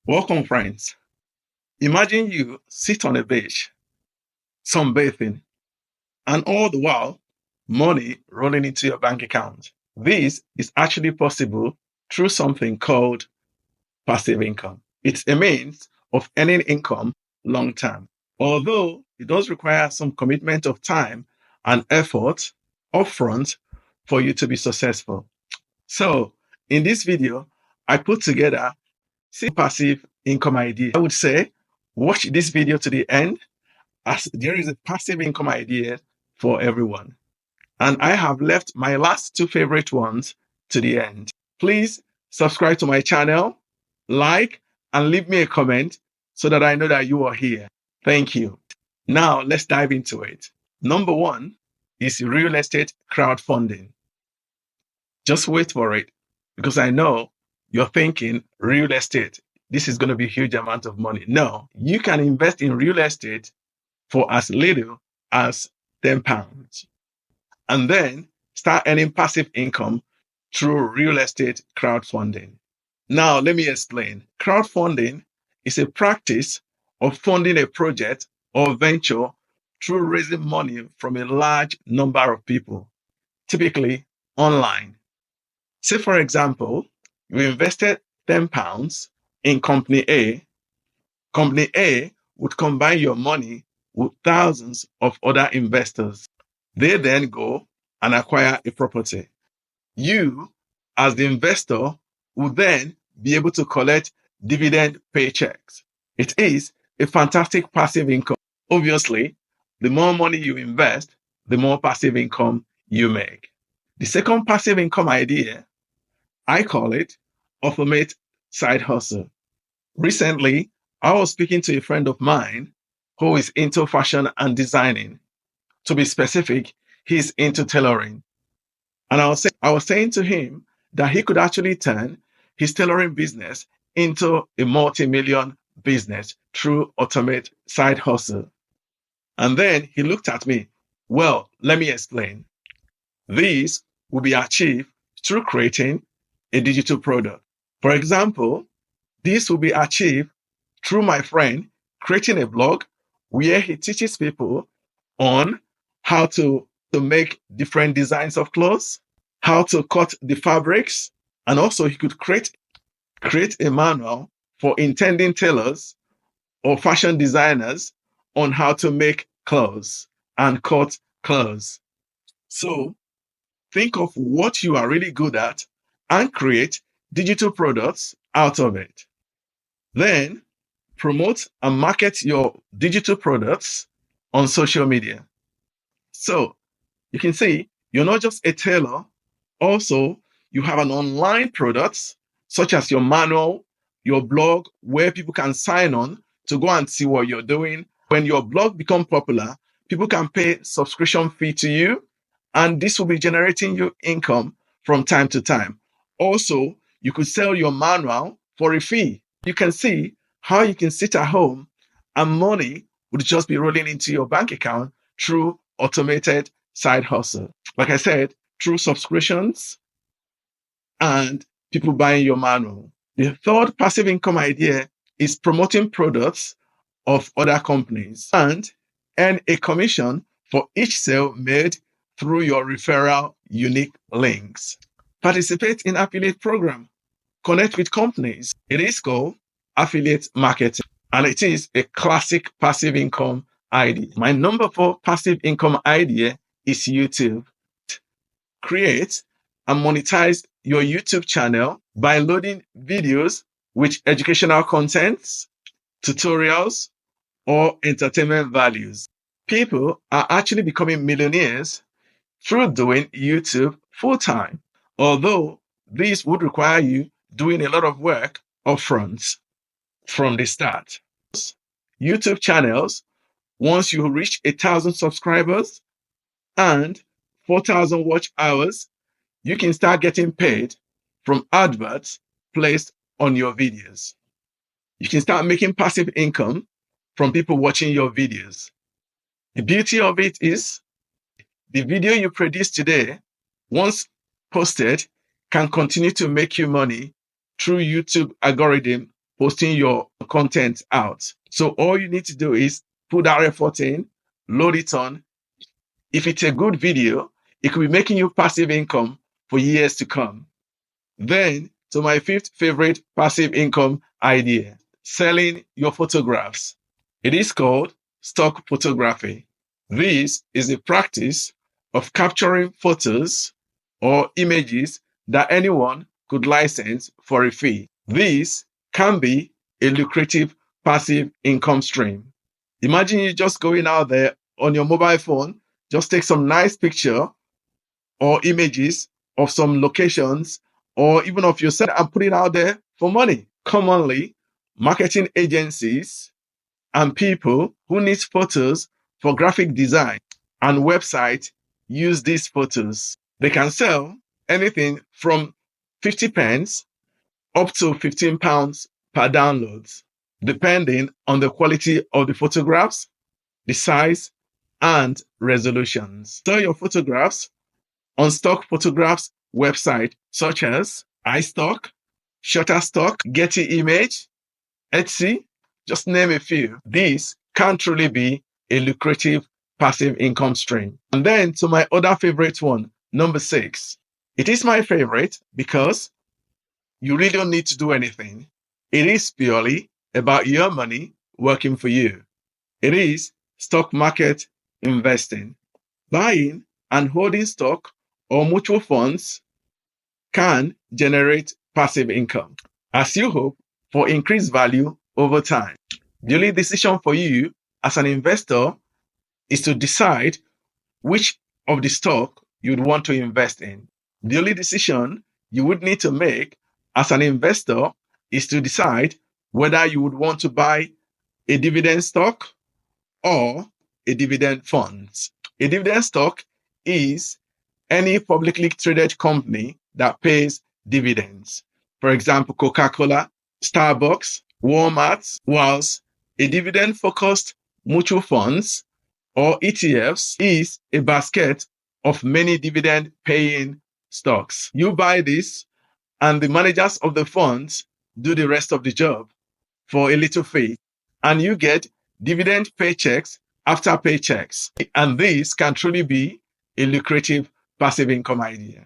Welcome, friends. Imagine you sit on a beach, sunbathing, and all the while, money rolling into your bank account. This is actually possible through something called passive income. It's a means of earning income long term. Although it does require some commitment of time and effort upfront for you to be successful. So, in this video, I put together passive income idea. I would say watch this video to the end as there is a passive income idea for everyone. And I have left my last two favorite ones to the end. Please subscribe to my channel, like, and leave me a comment so that I know that you are here. Thank you. Now let's dive into it. Number one is real estate crowdfunding. Just wait for it because I know you're thinking real estate. This is going to be a huge amount of money. No, you can invest in real estate for as little as £10 and then start earning passive income through real estate crowdfunding. Now, let me explain. Crowdfunding is a practice of funding a project or venture through raising money from a large number of people, typically online. Say, for example, you invested £10 in Company A. Company A would combine your money with thousands of other investors. They then go and acquire a property. You, as the investor, will then be able to collect dividend paychecks. It is a fantastic passive income. Obviously, the more money you invest, the more passive income you make. The second passive income idea, I call it automate side hustle. Recently, I was speaking to a friend of mine who is into fashion and designing. To be specific, he's into tailoring. And I was saying to him that he could actually turn his tailoring business into a multi-million business through automate side hustle. And then he looked at me. Well, let me explain. These will be achieved through creating a digital product. For example, this will be achieved through my friend creating a blog where he teaches people on how to make different designs of clothes, how to cut the fabrics, and also he could create a manual for intending tailors or fashion designers on how to make clothes and cut clothes. So think of what you are really good at and create digital products out of it. Then promote and market your digital products on social media. So you can see you're not just a tailor, also you have an online product such as your manual, your blog, where people can sign on to go and see what you're doing. When your blog becomes popular, people can pay subscription fee to you, and this will be generating you income from time to time. Also, you could sell your manual for a fee. You can see how you can sit at home and money would just be rolling into your bank account through automated side hustle. Like I said, through subscriptions and people buying your manual. The third passive income idea is promoting products of other companies and earn a commission for each sale made through your referral unique links. Participate in affiliate program. Connect with companies. It is called affiliate marketing, and it is a classic passive income idea. My number 4 passive income idea is YouTube. Create and monetize your YouTube channel by loading videos with educational contents, tutorials, or entertainment values. People are actually becoming millionaires through doing YouTube full-time, although this would require you doing a lot of work upfront from the start. YouTube channels, once you reach 1,000 subscribers and 4,000 watch hours, you can start getting paid from adverts placed on your videos. You can start making passive income from people watching your videos. The beauty of it is the video you produce today, once posted, can continue to make you money through YouTube algorithm posting your content out. So all you need to do is put that effort in, load it on. If it's a good video, it could be making you passive income for years to come. Then to my fifth favorite passive income idea, selling your photographs. It is called stock photography. This is the practice of capturing photos or images that anyone could license for a fee. This can be a lucrative passive income stream. Imagine you just going out there on your mobile phone, just take some nice picture or images of some locations or even of yourself and put it out there for money. Commonly, marketing agencies and people who need photos for graphic design and website use these photos. They can sell anything from 50 pence up to 15 pounds per download, depending on the quality of the photographs, the size, and resolutions. Sell your photographs on stock photographs website such as iStock, Shutterstock, Getty Image, Etsy, just name a few. These can truly be a lucrative passive income stream. And then to my other favorite one, number 6. It is my favorite because you really don't need to do anything. It is purely about your money working for you. It is stock market investing. Buying and holding stock or mutual funds can generate passive income as you hope for increased value over time. The only decision for you as an investor is to decide which of the stock you'd want to invest in. The only decision you would need to make as an investor is to decide whether you would want to buy a dividend stock or a dividend fund. A dividend stock is any publicly traded company that pays dividends. For example, Coca-Cola, Starbucks, Walmart, whilst a dividend-focused mutual funds or ETFs is a basket of many dividend-paying stocks. You buy this and the managers of the funds do the rest of the job for a little fee, and you get dividend paychecks after paychecks. And this can truly be a lucrative passive income idea.